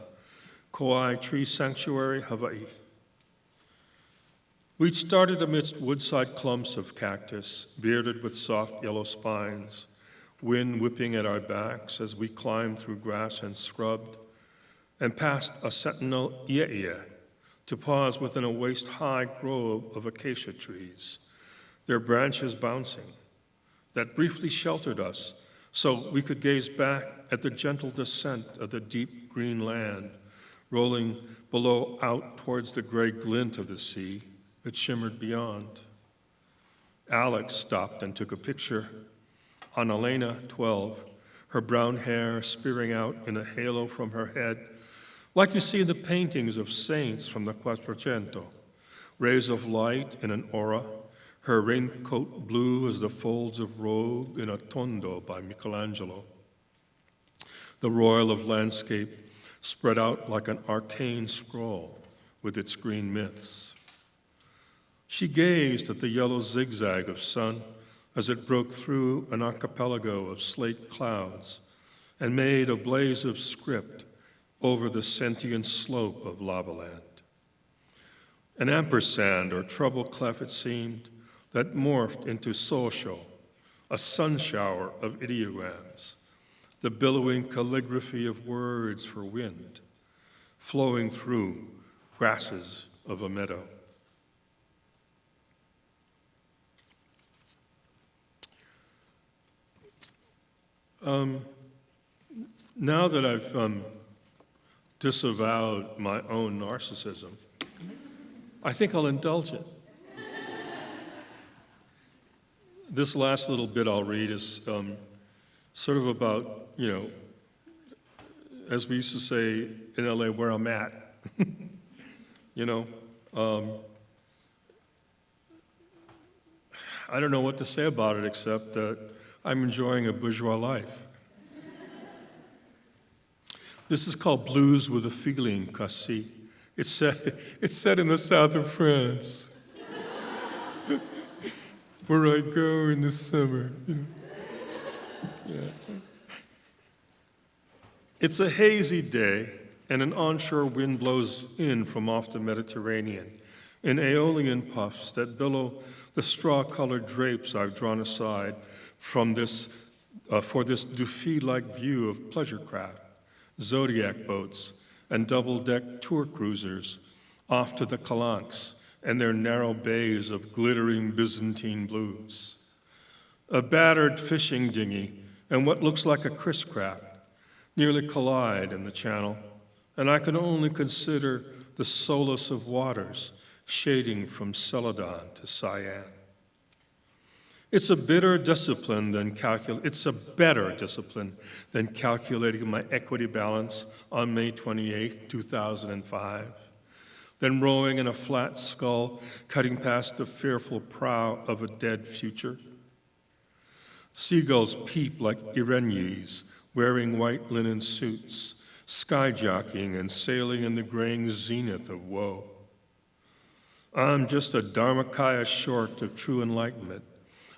Kauai Tree Sanctuary, Hawaii. We'd started amidst woodside clumps of cactus, bearded with soft yellow spines, wind whipping at our backs as we climbed through grass and scrub, and past a sentinel ie to pause within a waist-high grove of acacia trees, their branches bouncing, that briefly sheltered us so we could gaze back at the gentle descent of the deep green land, rolling below out towards the gray glint of the sea that shimmered beyond. Alex stopped and took a picture. Annalena, 12, her brown hair spearing out in a halo from her head, like you see in the paintings of saints from the Quattrocento, rays of light in an aura, her raincoat blue as the folds of robe in a tondo by Michelangelo. The royal of landscape spread out like an arcane scroll with its green myths. She gazed at the yellow zigzag of sun as it broke through an archipelago of slate clouds and made a blaze of script over the sentient slope of lava land. An ampersand or treble clef it seemed that morphed into sosho, a sun shower of ideograms, the billowing calligraphy of words for wind, flowing through grasses of a meadow. Now that I've disavowed my own narcissism, I think I'll indulge it. This last little bit I'll read is sort of about, as we used to say in LA, where I'm at. I don't know what to say about it except that I'm enjoying a bourgeois life. This is called Blues with a Feeling, Cassis. It's set in the south of France, where I go in the summer. Yeah. It's a hazy day, and an onshore wind blows in from off the Mediterranean in aeolian puffs that billow the straw-colored drapes I've drawn aside from this for this Dufy-like view of pleasure craft, zodiac boats, and double-deck tour cruisers off to the Calanques and their narrow bays of glittering Byzantine blues. A battered fishing dinghy and what looks like a Chris-craft nearly collide in the channel, and I can only consider the solace of waters shading from Celadon to Cyan. It's a better discipline than calculating my equity balance on May 28, 2005, than rowing in a flat scull cutting past the fearful prow of a dead future. Seagulls peep like Irenes, wearing white linen suits, skyjockeying and sailing in the graying zenith of woe. I'm just a Dharmakaya short of true enlightenment,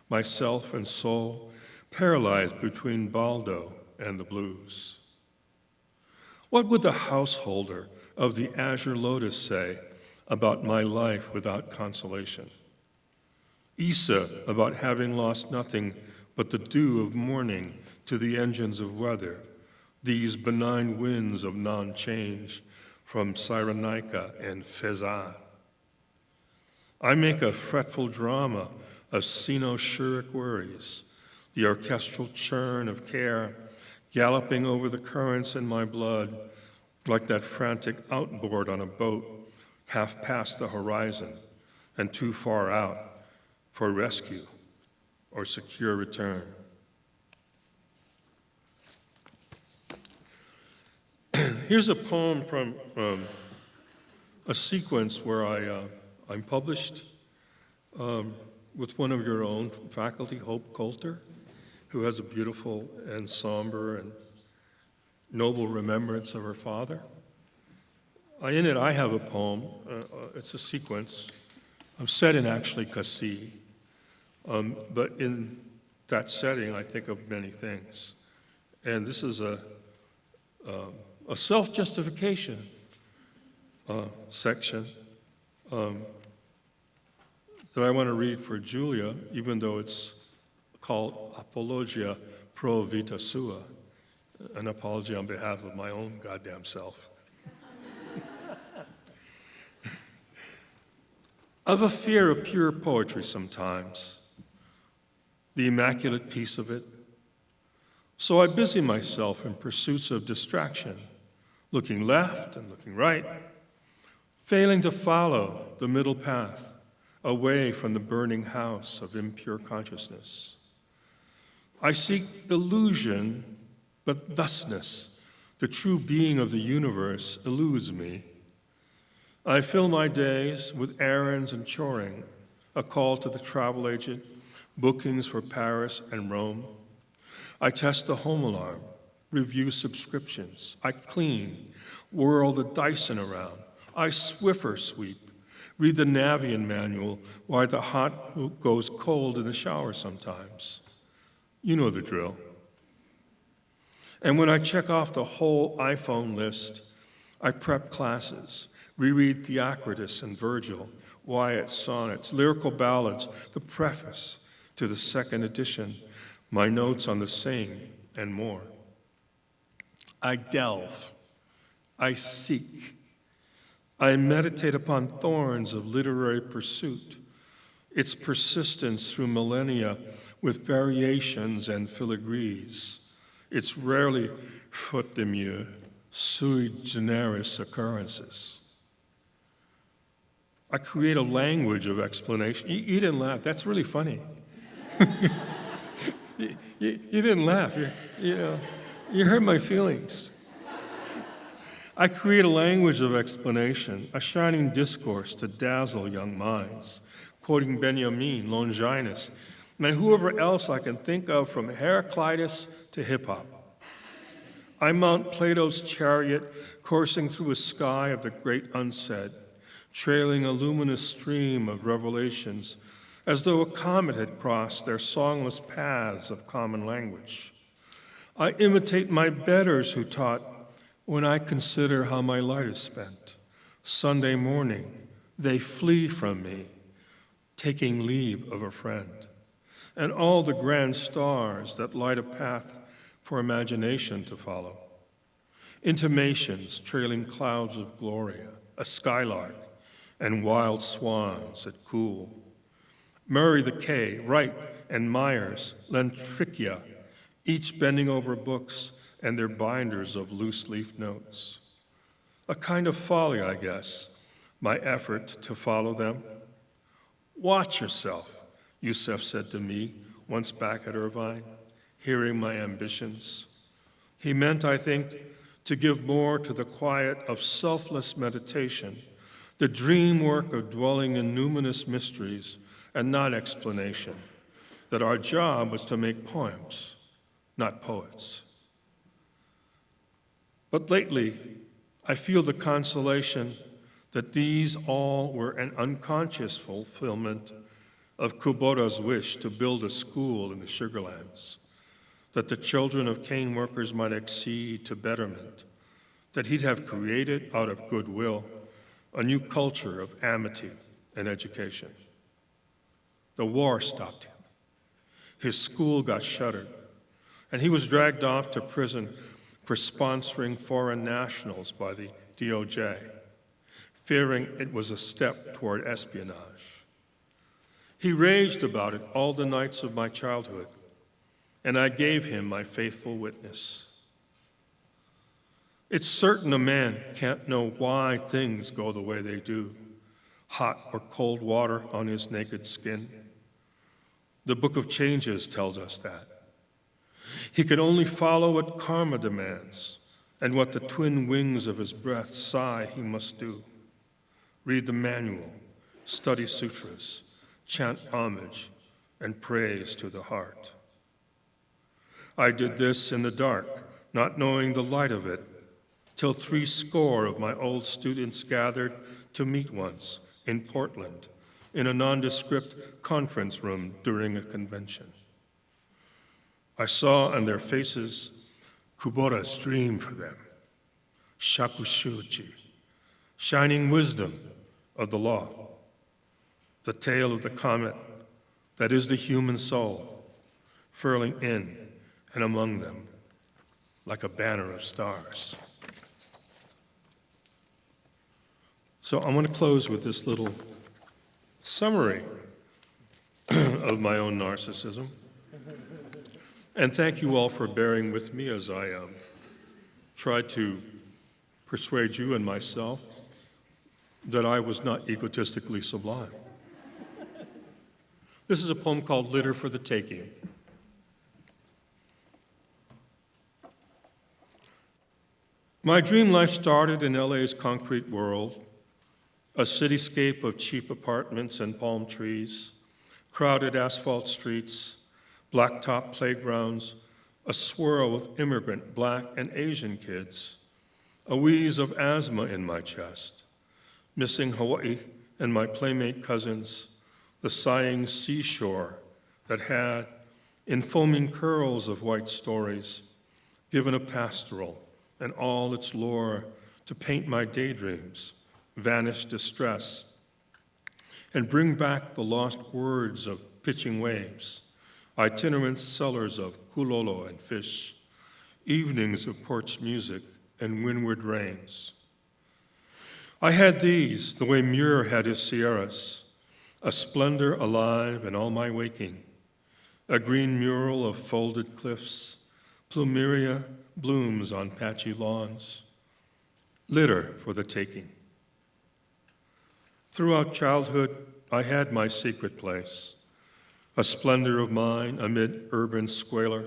myself and soul paralyzed between Baldo and the blues. What would the householder of the Azure Lotus say about my life without consolation? Issa about having lost nothing but the dew of morning to the engines of weather, these benign winds of non-change from Cyrenaica and Fezan. I make a fretful drama of cynosuric worries, the orchestral churn of care galloping over the currents in my blood like that frantic outboard on a boat half past the horizon and too far out for rescue or secure return. Here's a poem from a sequence where I'm published with one of your own faculty, Hope Coulter, who has a beautiful and somber and noble remembrance of her father. In it, I have a poem. It's a sequence. I'm set in actually Cassis, but in that setting, I think of many things. And this is a self-justification section that I want to read for Julia, even though it's called Apologia Pro Vita Sua, an apology on behalf of my own goddamn self. I've a fear of pure poetry sometimes, the immaculate piece of it. So I busy myself in pursuits of distraction, looking left and looking right, failing to follow the middle path away from the burning house of impure consciousness. I seek illusion, but thusness, the true being of the universe, eludes me. I fill my days with errands and choring, a call to the travel agent, bookings for Paris and Rome. I test the home alarm, review subscriptions. I clean, whirl the Dyson around. I Swiffer sweep, read the Navian manual why the hot goes cold in the shower sometimes. You know the drill. And when I check off the whole iPhone list, I prep classes, reread Theocritus and Virgil, Wyatt's sonnets, lyrical ballads, the preface to the second edition, my notes on the same and more. I delve, I seek. I meditate upon thorns of literary pursuit, its persistence through millennia with variations and filigrees, its rarely, faute de mieux, sui generis occurrences. I create a language of explanation. You didn't laugh. That's really funny. you didn't laugh. You hurt my feelings. I create a language of explanation, a shining discourse to dazzle young minds, quoting Benjamin, Longinus, and whoever else I can think of from Heraclitus to hip-hop. I mount Plato's chariot, coursing through a sky of the great unsaid, trailing a luminous stream of revelations, as though a comet had crossed their songless paths of common language. I imitate my betters who taught, when I consider how my light is spent. Sunday morning, they flee from me, taking leave of a friend, and all the grand stars that light a path for imagination to follow. Intimations trailing clouds of Gloria, a skylark, and wild swans that cool. Murray the K, Wright, and Myers, Lentrichia, each bending over books and their binders of loose-leaf notes. A kind of folly, I guess, my effort to follow them. Watch yourself, Youssef said to me once back at Irvine, hearing my ambitions. He meant, I think, to give more to the quiet of selfless meditation, the dream work of dwelling in numinous mysteries and not explanation, that our job was to make poems, not poets. But lately, I feel the consolation that these all were an unconscious fulfillment of Kubota's wish to build a school in the Sugarlands, that the children of cane workers might accede to betterment, that he'd have created out of goodwill a new culture of amity and education. The war stopped him. His school got shuttered, and he was dragged off to prison for sponsoring foreign nationals by the DOJ, fearing it was a step toward espionage. He raged about it all the nights of my childhood, and I gave him my faithful witness. It's certain a man can't know why things go the way they do, hot or cold water on his naked skin. The Book of Changes tells us that. He can only follow what karma demands and what the twin wings of his breath sigh he must do. Read the manual, study sutras, chant homage and praise to the heart. I did this in the dark, not knowing the light of it, till 70 of my old students gathered to meet once in Portland in a nondescript conference room during a convention. I saw on their faces Kubota's dream for them, shakushuchi, shining wisdom of the law, the tale of the comet that is the human soul, furling in and among them like a banner of stars. So I'm going to close with this little summary of my own narcissism. And thank you all for bearing with me as I tried to persuade you and myself that I was not egotistically sublime. This is a poem called Litter for the Taking. My dream life started in LA's concrete world, a cityscape of cheap apartments and palm trees, crowded asphalt streets, blacktop playgrounds, a swirl with immigrant Black and Asian kids, a wheeze of asthma in my chest, missing Hawaii and my playmate cousins, the sighing seashore that had, in foaming curls of white stories, given a pastoral and all its lore to paint my daydreams, vanish distress, and bring back the lost words of pitching waves, itinerant sellers of kulolo and fish, evenings of porch music and windward rains. I had these, the way Muir had his sierras, a splendor alive in all my waking, a green mural of folded cliffs, plumeria blooms on patchy lawns, litter for the taking. Throughout childhood, I had my secret place, a splendor of mine amid urban squalor,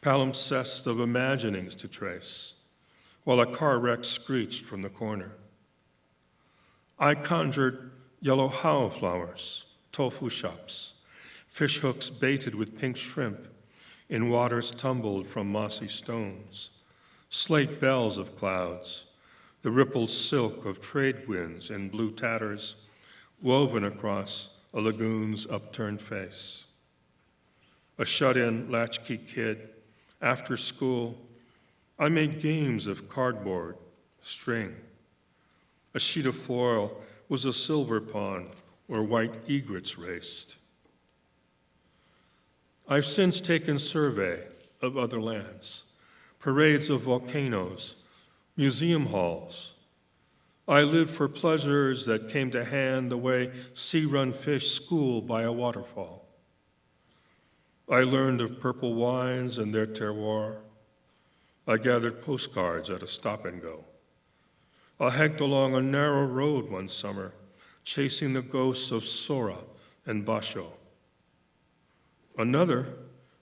palimpsest of imaginings to trace, while a car wreck screeched from the corner. I conjured yellow hau flowers, tofu shops, fish hooks baited with pink shrimp in waters tumbled from mossy stones, slate bells of clouds, the rippled silk of trade winds in blue tatters woven across a lagoon's upturned face. A shut-in latchkey kid, after school, I made games of cardboard, string. A sheet of foil was a silver pond where white egrets raced. I've since taken survey of other lands, parades of volcanoes, museum halls. I lived for pleasures that came to hand the way sea-run fish school by a waterfall. I learned of purple wines and their terroir. I gathered postcards at a stop-and-go. I hiked along a narrow road one summer, chasing the ghosts of Sora and Basho. Another,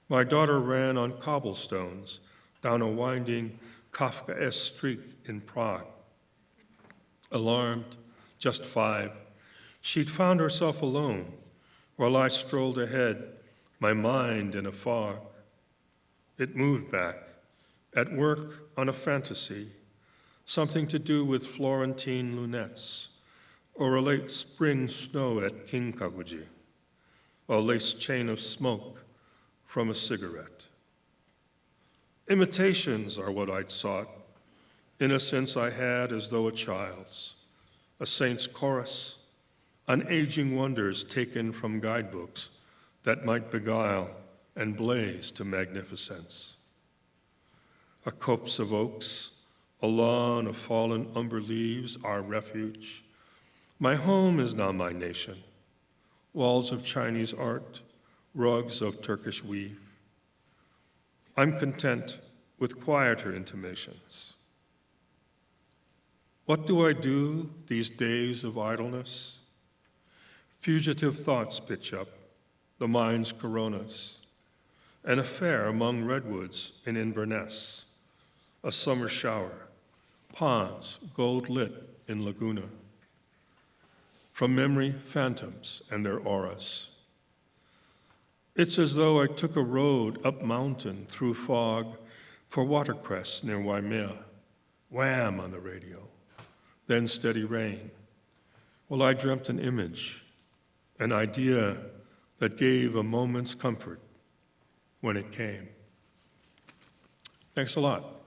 my daughter ran on cobblestones down a winding Kafkaesque street in Prague. Alarmed, just 5, she'd found herself alone while I strolled ahead, my mind in a fog. It moved back, at work on a fantasy, something to do with Florentine lunettes, or a late spring snow at Kinkakuji, a lace chain of smoke from a cigarette. Imitations are what I'd sought, innocence I had as though a child's, a saint's chorus, unaging wonders taken from guidebooks that might beguile and blaze to magnificence. A copse of oaks, a lawn of fallen umber leaves, our refuge. My home is now my nation, walls of Chinese art, rugs of Turkish weave. I'm content with quieter intimations. What do I do these days of idleness? Fugitive thoughts pitch up, the mind's coronas, an affair among redwoods in Inverness, a summer shower, ponds gold lit in Laguna. From memory, phantoms and their auras. It's as though I took a road up mountain through fog for watercress near Waimea, wham on the radio, then steady rain. Well, I dreamt an image, an idea that gave a moment's comfort when it came. Thanks a lot.